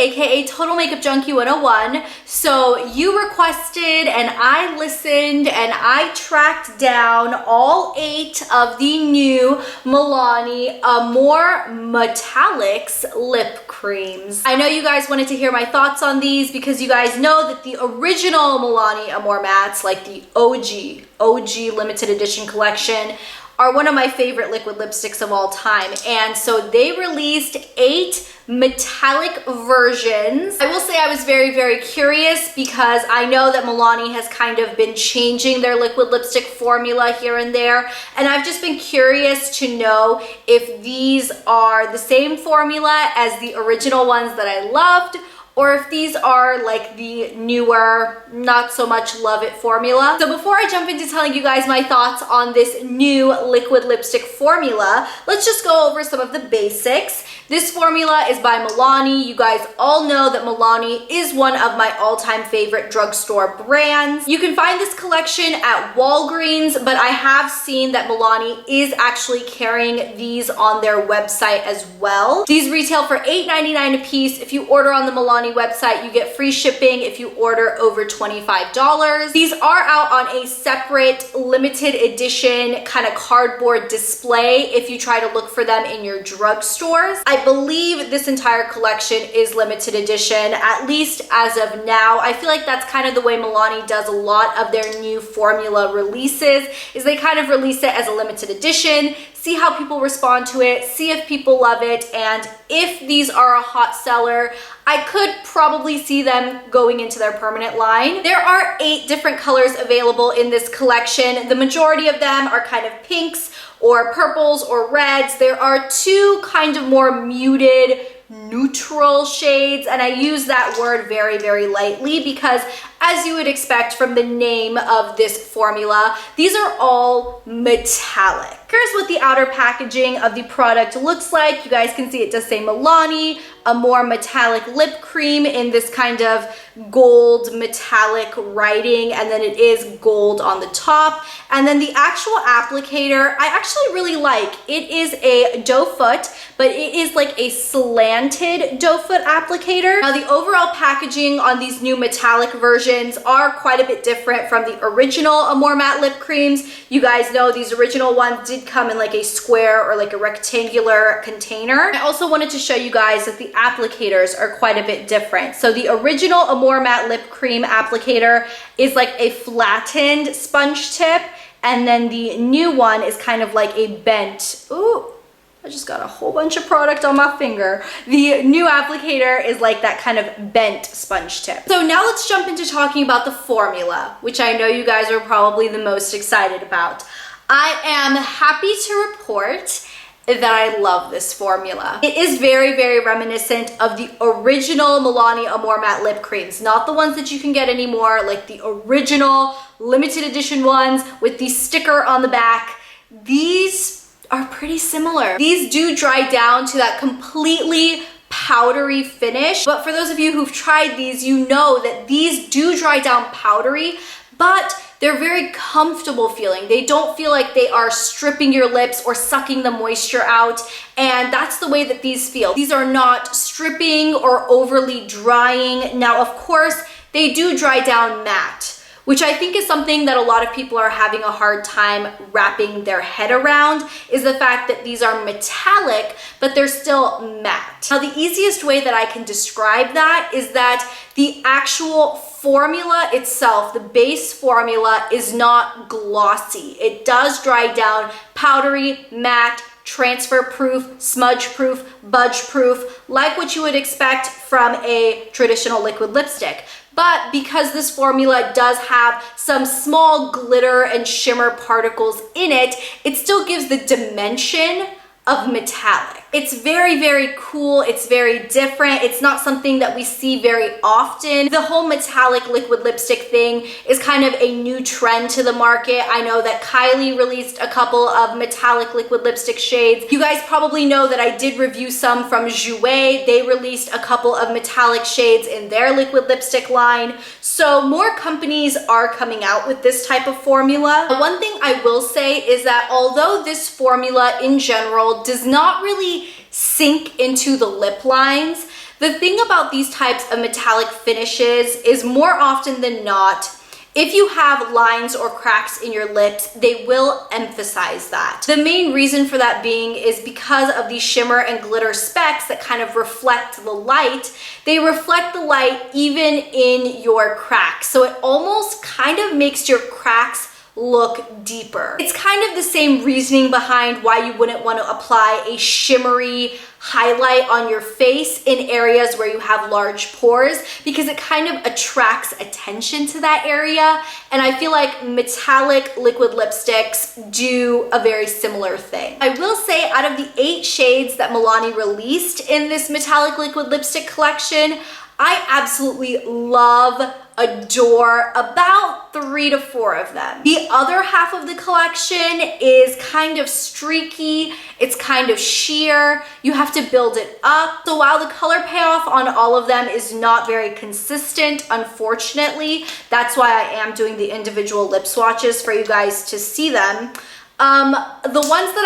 aka Total Makeup Junkie 101. So you requested and I listened and I tracked down all 8 of the new Milani Amore Metallics lip creams. I know you guys wanted to hear my thoughts on these because you guys know that the original Milani Amore Mattes, like the OG limited edition collection, are one of my favorite liquid lipsticks of all time. And so they released 8 metallic versions. I will say I was very, very curious because I know that Milani has kind of been changing their liquid lipstick formula here and there. And I've just been curious to know if these are the same formula as the original ones that I loved, or if these are like the newer, not so much love it formula. So before I jump into telling you guys my thoughts on this new liquid lipstick formula, let's just go over some of the basics. This formula is by Milani. You guys all know that Milani is one of my all-time favorite drugstore brands. You can find this collection at Walgreens, but I have seen that Milani is actually carrying these on their website as well. These retail for $8.99 a piece. If you order on the Milani website, you get free shipping if you order over $25. These are out on a separate limited edition kind of cardboard display if you try to look for them in your drugstores. I believe this entire collection is limited edition, at least as of now. I feel like that's kind of the way Milani does a lot of their new formula releases, is they kind of release it as a limited edition, see how people respond to it, see if people love it, and if these are a hot seller, I could probably see them going into their permanent line. There are 8 different colors available in this collection. The majority of them are kind of pinks or purples or reds. There are 2 kind of more muted neutral shades, and I use that word very, very lightly because as you would expect from the name of this formula, these are all metallic. Here's what the outer packaging of the product looks like. You guys can see it does say Milani Amore Metallic Lip Cream in this kind of gold metallic writing, and then it is gold on the top. And then the actual applicator, I actually really like. It is a doe foot, but it is like a slanted doe foot applicator. Now the overall packaging on these new metallic versions are quite a bit different from the original Amore Matte lip creams. You guys know these original ones did come in like a square or like a rectangular container. I also wanted to show you guys that the applicators are quite a bit different. So the original Amore Matte lip cream applicator is like a flattened sponge tip, and then the new one is kind of like a bent, ooh, I just got a whole bunch of product on my finger. The new applicator is like that kind of bent sponge tip. So now let's jump into talking about the formula, which I know you guys are probably the most excited about. I am happy to report that I love this formula. It is very, very reminiscent of the original Milani Amore Matte lip creams, not the ones that you can get anymore, like the original limited edition ones with the sticker on the back. These are pretty similar. These do dry down to that completely powdery finish, but for those of you who've tried these, you know that these do dry down powdery, but they're very comfortable feeling. They don't feel like they are stripping your lips or sucking the moisture out, and that's the way that these feel. These are not stripping or overly drying. Now, of course, they do dry down matte, which I think is something that a lot of people are having a hard time wrapping their head around, is the fact that these are metallic, but they're still matte. Now, the easiest way that I can describe that is that the actual formula itself, the base formula, is not glossy. It does dry down powdery, matte, transfer proof, smudge proof, budge proof, like what you would expect from a traditional liquid lipstick. But because this formula does have some small glitter and shimmer particles in it, it still gives the dimension of metallic. It's very, very cool. It's very different. It's not something that we see very often. The whole metallic liquid lipstick thing is kind of a new trend to the market. I know that Kylie released a couple of metallic liquid lipstick shades. You guys probably know that I did review some from Jouer. They released a couple of metallic shades in their liquid lipstick line. So more companies are coming out with this type of formula. One thing I will say is that although this formula in general does not really sink into the lip lines, The thing about these types of metallic finishes is more often than not, if you have lines or cracks in your lips, they will emphasize that. The main reason for that being is because of these shimmer and glitter specks that kind of reflect the light. They reflect the light even in your cracks. So it almost kind of makes your cracks look deeper. It's kind of the same reasoning behind why you wouldn't want to apply a shimmery highlight on your face in areas where you have large pores, because it kind of attracts attention to that area. And I feel like metallic liquid lipsticks do a very similar thing. I will say, out of the 8 shades that Milani released in this metallic liquid lipstick collection, I absolutely love, adore about 3 to 4 of them. The other half of the collection is kind of streaky, it's kind of sheer, you have to build it up. So while the color payoff on all of them is not very consistent, unfortunately, that's why I am doing the individual lip swatches for you guys to see them. The ones that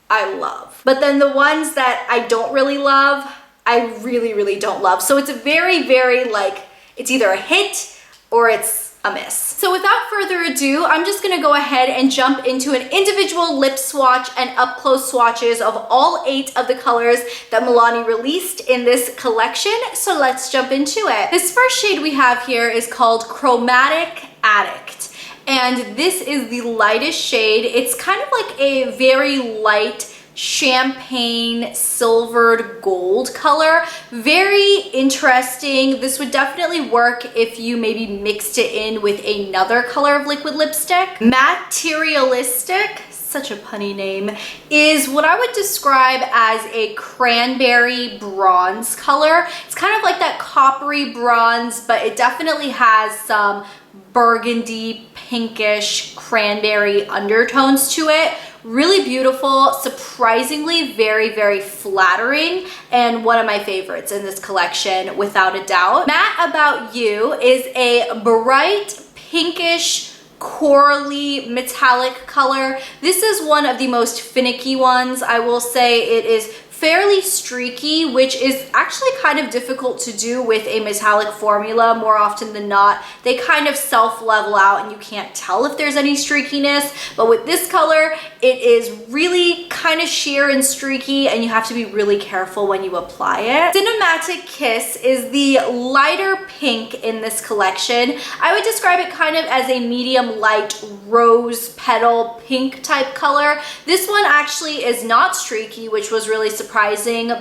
I love. But then the ones that I don't really love, I really don't love. So it's a very, like, it's either a hit or it's a miss. So without further ado, I'm just gonna go ahead and jump into an individual lip swatch and up close swatches of all 8 of the colors that Milani released in this collection. So let's jump into it. This first shade we have here is called Chromattic Addict. And this is the lightest shade. It's kind of like a very light champagne silvered gold color. Very interesting. This would definitely work if you maybe mixed it in with another color of liquid lipstick. Matterialistic, such a punny name, is what I would describe as a cranberry bronze color. It's kind of like that coppery bronze, but it definitely has some burgundy, pinkish, cranberry undertones to it. Really beautiful, surprisingly very flattering, and one of my favorites in this collection without a doubt. Matte About You is a bright pinkish corally metallic color. This is one of the most finicky ones. I will say it is fairly streaky, which is actually kind of difficult to do with a metallic formula. More often than not, they kind of self-level out and you can't tell if there's any streakiness. But with this color, it is really kind of sheer and streaky, and you have to be really careful when you apply it. Cinemattic Kiss is the lighter pink in this collection. I would describe it kind of as a medium light rose petal pink type color. This one actually is not streaky, which was really surprising,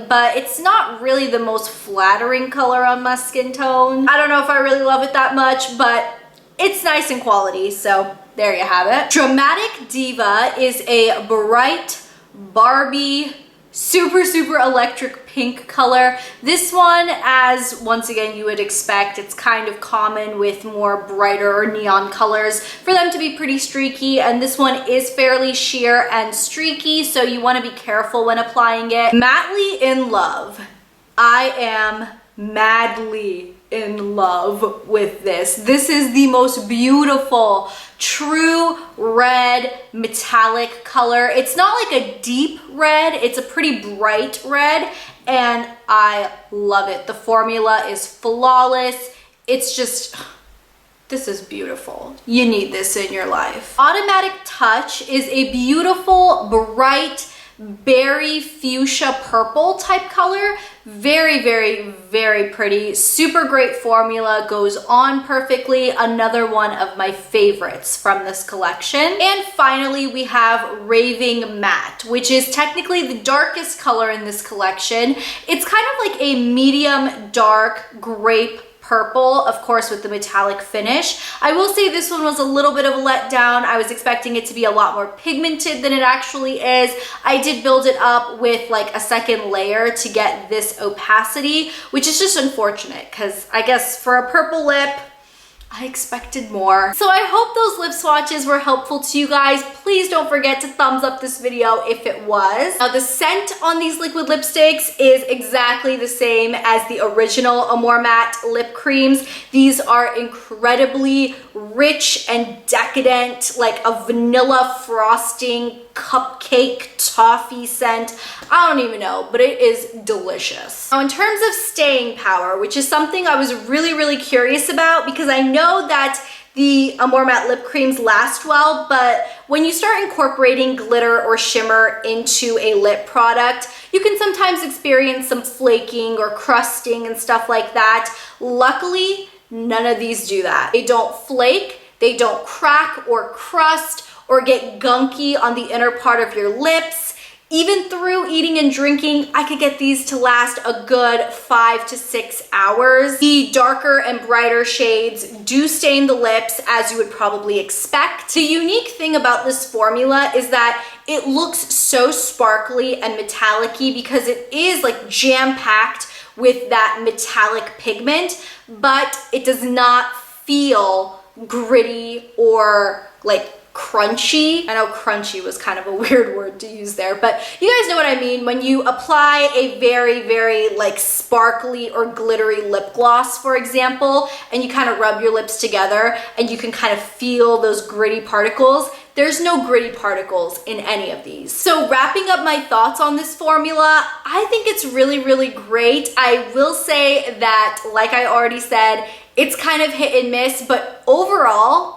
but it's not really the most flattering color on my skin tone. I don't know if I really love it that much, but it's nice in quality, so there you have it. Dramatic Diva is a bright Barbie, super electric pink color. This one, as once again you would expect, it's kind of common with more brighter or neon colors for them to be pretty streaky, and this one is fairly sheer and streaky, so you want to be careful when applying it. Madly in Love. I am madly in love with this. This is the most beautiful true red metallic color. It's not like a deep red, it's a pretty bright red, and I love it. The formula is flawless. It's just, this is beautiful. You need this in your life. Automattic Touch is a beautiful, bright, berry fuchsia purple type color. Very pretty. Super great formula, goes on perfectly. Another one of my favorites from this collection. And finally, we have Raving Matte, which is technically the darkest color in this collection. It's kind of like a medium dark grape purple, of course, with the metallic finish. I will say this one was a little bit of a letdown. I was expecting it to be a lot more pigmented than it actually is. I did build it up with like a second layer to get this opacity, which is just unfortunate because I guess for a purple lip, I expected more. So I hope those lip swatches were helpful to you guys. Please don't forget to thumbs up this video if it was. Now the scent on these liquid lipsticks is exactly the same as the original Amore Matte lip creams. These are incredibly rich and decadent, like a vanilla frosting cupcake toffee scent. I don't even know, but it is delicious. Now, in terms of staying power, which is something I was really curious about, because I know that the Amore Matte lip creams last well, but when you start incorporating glitter or shimmer into a lip product, you can sometimes experience some flaking or crusting and stuff like that. Luckily, none of these do that. They don't flake, they don't crack or crust or get gunky on the inner part of your lips. Even through eating and drinking, I could get these to last a good 5 to 6 hours. The darker and brighter shades do stain the lips, as you would probably expect. The unique thing about this formula is that it looks so sparkly and metallic-y because it is like jam-packed with that metallic pigment, but it does not feel gritty or like crunchy. I know crunchy was kind of a weird word to use there, but you guys know what I mean. When you apply a very like sparkly or glittery lip gloss, for example, and you kind of rub your lips together and you can kind of feel those gritty particles, there's no gritty particles in any of these. So wrapping up my thoughts on this formula, I think it's really great. I will say that, like I already said, it's kind of hit and miss, but overall,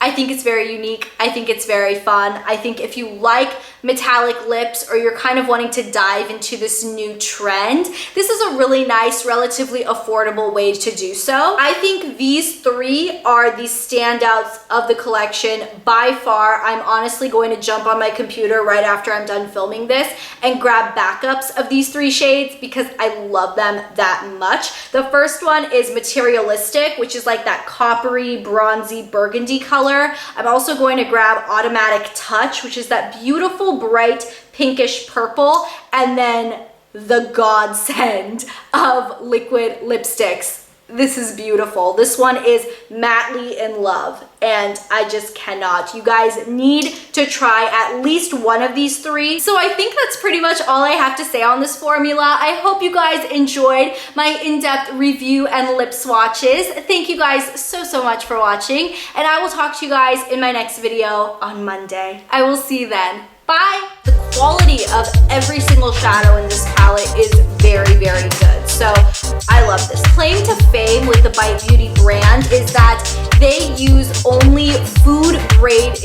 I think it's very unique. I think it's very fun. I think if you like metallic lips or you're kind of wanting to dive into this new trend, this is a really nice, relatively affordable way to do so. I think these three are the standouts of the collection by far. I'm honestly going to jump on my computer right after I'm done filming this and grab backups of these three shades because I love them that much. The first one is Matterialistic, which is like that coppery, bronzy, burgundy color. I'm also going to grab Automattic Touch, which is that beautiful, bright, pinkish purple, and then the godsend of liquid lipsticks. This is beautiful. This one is Madly in Love, and I just cannot. You guys need to try at least one of these three. So I think that's pretty much all I have to say on this formula. I hope you guys enjoyed my in-depth review and lip swatches. Thank you guys so much for watching, and I will talk to you guys in my next video on Monday. I will see you then. Bye! The quality of every single shadow in this palette is very good. So I love this. Claim to fame with the Bite Beauty brand is that they use only food grade